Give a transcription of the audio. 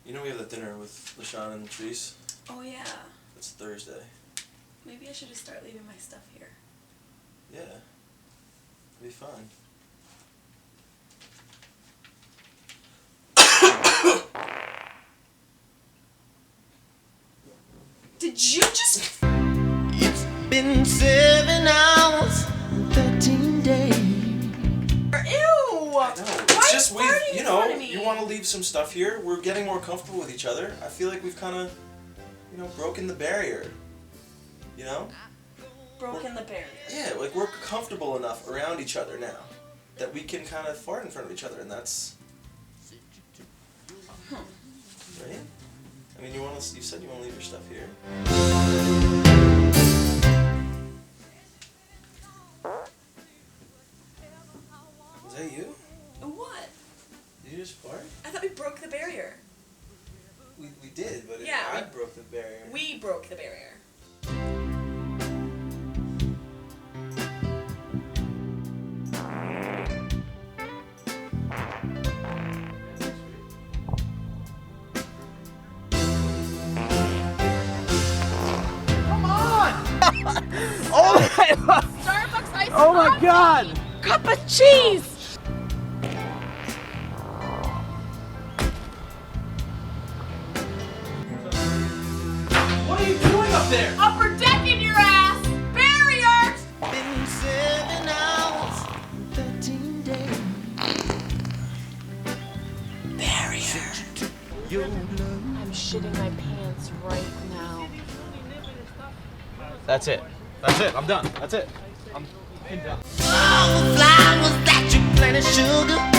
You know we have that dinner with LaShawn and Therese? Oh yeah. It's Thursday. Maybe I should just start leaving my stuff here. Yeah. It'll be fun. Did you just... It's been 7 hours and 13 days. Ew! I know. Why It's just are you farting you in know, front of me? you want to leave some stuff here. We're getting more comfortable with each other. I feel like we've kind of, broken the barrier. You know? Broken the barrier. Yeah, like we're comfortable enough around each other now that we can kind of fart in front of each other, and that's right. I mean, you said you want to leave your stuff here. Was that you? What? Did you just fart? I thought we broke the barrier. We did, but Yeah, I broke the barrier. We broke the barrier. Starbucks iced Oh my god! cup of cheese. What are you doing up there? Upper decking your ass. Barrier. Been 7 hours and 13 days. Barrier. Your love. I'm shitting my pants right now. That's it. That's it. I'm done. That's it. I'm done. All the flowers that you planted, sugar.